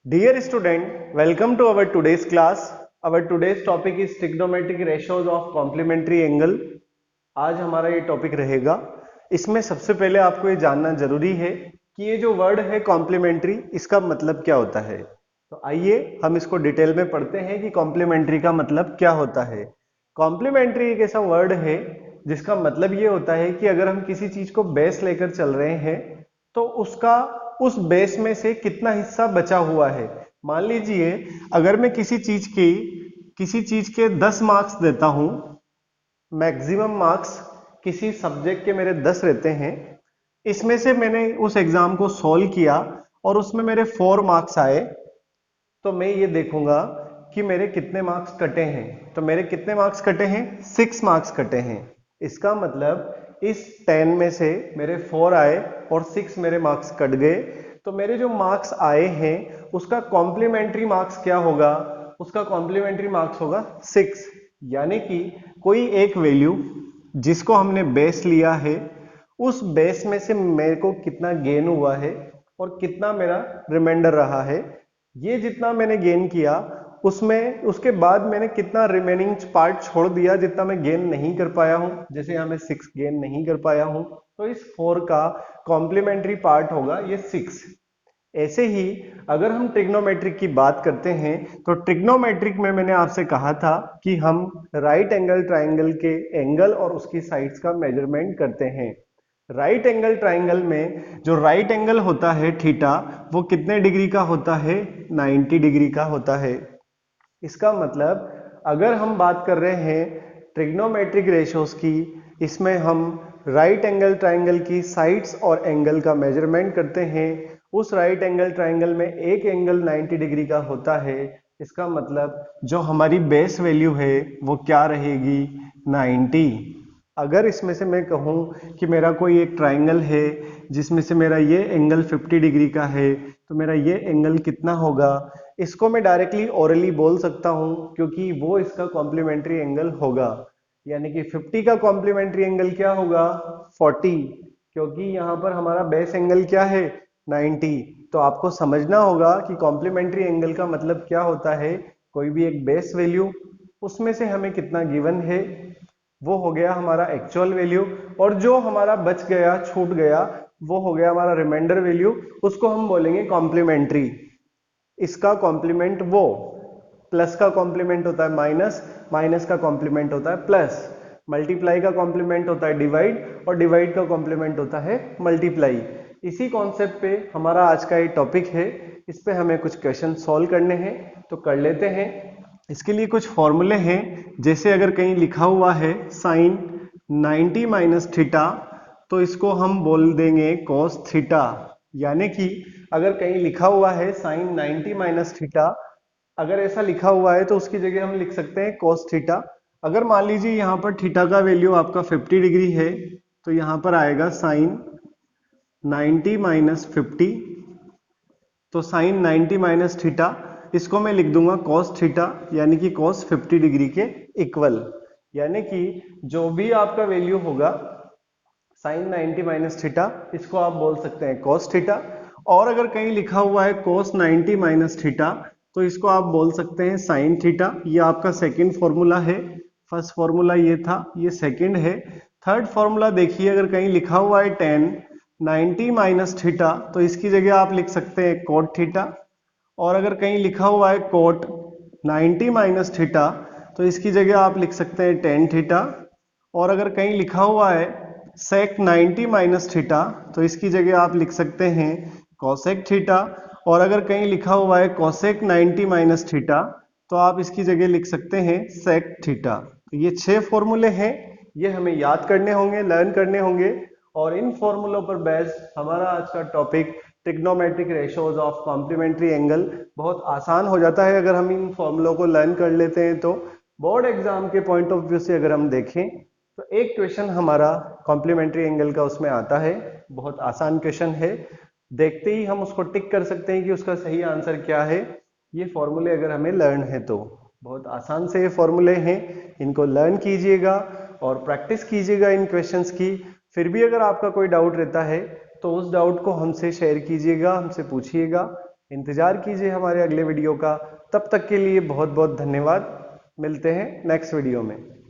Dear student, welcome to our today's class. Our today's topic is trigonometric ratios of complementary angle. आज हमारा ये topic रहेगा। इसमें सबसे पहले आपको ये जानना जरूरी है कि ये जो वर्ड है कॉम्प्लीमेंट्री, इसका मतलब क्या होता है। तो आइए हम इसको डिटेल में पढ़ते हैं कि कॉम्प्लीमेंट्री का मतलब क्या होता है। कॉम्प्लीमेंट्री एक ऐसा वर्ड है जिसका मतलब ये होता है कि अगर हम किसी चीज को बेस लेकर चल रहे हैं तो उसका उस बेस में से कितना हिस्सा बचा हुआ है। मान लीजिए अगर मैं किसी चीज के 10 मार्क्स देता हूं, मैक्सिमम मार्क्स किसी सब्जेक्ट के मेरे 10 रहते हैं, इसमें से मैंने उस एग्जाम को सॉल्व किया और उसमें मेरे 4 मार्क्स आए, तो मैं ये देखूंगा कि मेरे कितने मार्क्स कटे हैं। तो मेरे कितने मार्क्स कटे हैं? 6 मार्क्स कटे हैं। इसका मतलब इस 10 में से मेरे 4 आए और 6 मेरे मार्क्स कट गए। तो मेरे जो मार्क्स आए हैं उसका कॉम्प्लीमेंट्री मार्क्स क्या होगा? उसका कॉम्प्लीमेंट्री मार्क्स होगा 6। यानी कि कोई एक वैल्यू जिसको हमने बेस लिया है, उस बेस में से मेरे को कितना गेन हुआ है और कितना मेरा रिमाइंडर रहा है। ये जितना मैंने गेन किया उसमें उसके बाद मैंने कितना रिमेनिंग पार्ट छोड़ दिया जितना मैं गेन नहीं कर पाया हूं। जैसे यहां मैं 6 गेन नहीं कर पाया हूं, तो इस 4 का कॉम्प्लीमेंट्री पार्ट होगा ये 6। ऐसे ही अगर हम ट्रिग्नोमेट्रिक की बात करते हैं तो ट्रिग्नोमेट्रिक में मैंने आपसे कहा था कि हम राइट एंगल ट्राइंगल के एंगल और उसकी साइड्स का मेजरमेंट करते हैं। राइट एंगल ट्राइंगल में जो राइट एंगल होता है थीटा, वो कितने डिग्री का होता है? 90 डिग्री का होता है। इसका मतलब अगर हम बात कर रहे हैं ट्रिग्नोमेट्रिक रेशियोज की, इसमें हम राइट एंगल ट्राइंगल की साइड्स और एंगल का मेजरमेंट करते हैं। उस राइट एंगल ट्राइंगल में एक एंगल 90 डिग्री का होता है। इसका मतलब जो हमारी बेस वैल्यू है वो क्या रहेगी? 90। अगर इसमें से मैं कहूँ कि मेरा कोई एक ट्राइंगल है जिसमें से मेरा ये एंगल 50 डिग्री का है, तो मेरा ये एंगल कितना होगा? इसको मैं डायरेक्टली ओरली बोल सकता हूं क्योंकि वो इसका कॉम्प्लीमेंट्री एंगल होगा। यानी कि 50 का कॉम्प्लीमेंट्री एंगल क्या होगा? 40, क्योंकि यहां पर हमारा बेस एंगल क्या है? 90। तो आपको समझना होगा कि कॉम्प्लीमेंट्री एंगल का मतलब क्या होता है। कोई भी एक बेस वैल्यू, उसमें से हमें कितना गिवन है, वो हो गया हमारा एक्चुअल वैल्यू, और जो हमारा बच गया, छूट गया, वो हो गया हमारा रिमाइंडर वैल्यू। उसको हम बोलेंगे कॉम्प्लीमेंट्री। इसका कॉम्प्लीमेंट वो, प्लस का कॉम्प्लीमेंट होता है माइनस, माइनस का कॉम्प्लीमेंट होता है प्लस, मल्टीप्लाई का कॉम्प्लीमेंट होता है डिवाइड, और डिवाइड का कॉम्प्लीमेंट होता है मल्टीप्लाई। इसी कॉन्सेप्ट पे हमारा आज का ये टॉपिक है। इस पे हमें कुछ क्वेश्चन सॉल्व करने हैं, तो कर लेते हैं। इसके लिए कुछ फॉर्मूले हैं। जैसे अगर कहीं लिखा हुआ है साइन 90 माइनस थीटा, तो इसको हम बोल देंगे कॉस थीटा। यानी कि अगर कहीं लिखा हुआ है साइन 90 माइनस थीटा, अगर ऐसा लिखा हुआ है तो उसकी जगह हम लिख सकते हैं कॉस थीटा। अगर मान लीजिए यहाँ पर थीटा का वैल्यू आपका 50 डिग्री है, तो यहाँ पर आएगा साइन 90 माइनस 50। तो साइन 90 माइनस थीटा, इसको मैं लिख दूंगा कॉस थीटा, यानी कि कॉस 50 डिग्री के इक्वल। यानी कि जो भी आपका वैल्यू होगा साइन 90 माइनस थीटा, इसको आप बोल सकते हैं कॉस थीटा। और अगर कहीं लिखा हुआ है कॉस 90 माइनस थीटा, तो इसको आप बोल सकते हैं साइन थीटा। ये आपका सेकंड फॉर्मूला है। फर्स्ट फॉर्मूला ये था, ये सेकंड है। थर्ड फॉर्मूला देखिए, अगर कहीं लिखा हुआ है टेन 90 माइनस थीटा, तो इसकी जगह आप लिख सकते हैं कोट थीटा। और अगर कहीं लिखा हुआ है कोट 90 माइनस थीटा, तो इसकी जगह आप लिख सकते हैं टेन थीटा। और अगर कहीं लिखा हुआ है सेक 90 माइनस थीटा, तो इसकी जगह आप लिख सकते हैं कोसेक थीटा। और अगर कहीं लिखा हुआ है कोसेक 90 माइनस थीटा, तो आप इसकी जगह लिख सकते हैं सेक थीटा। तो ये 6 फॉर्मूले हैं, ये हमें याद करने होंगे, लर्न करने होंगे। और इन फॉर्मूलों पर बेस्ड हमारा आज का topic trigonometric ratios of complementary angle बहुत आसान हो जाता है अगर हम इन फॉर्मूलों को लर्न कर लेते हैं। तो बोर्ड एग्जाम के पॉइंट ऑफ व्यू से अगर हम देखें तो एक क्वेश्चन हमारा कॉम्प्लीमेंट्री एंगल का उसमें आता है, बहुत आसान क्वेश्चन है। देखते ही हम उसको टिक कर सकते हैं कि उसका सही आंसर क्या है। ये फॉर्मूले अगर हमें लर्न है तो बहुत आसान से ये फॉर्मूले हैं, इनको लर्न कीजिएगा और प्रैक्टिस कीजिएगा इन क्वेश्चंस की। फिर भी अगर आपका कोई डाउट रहता है तो उस डाउट को हमसे शेयर कीजिएगा, हमसे पूछिएगा। इंतजार कीजिए हमारे अगले वीडियो का। तब तक के लिए बहुत बहुत धन्यवाद। मिलते हैं नेक्स्ट वीडियो में।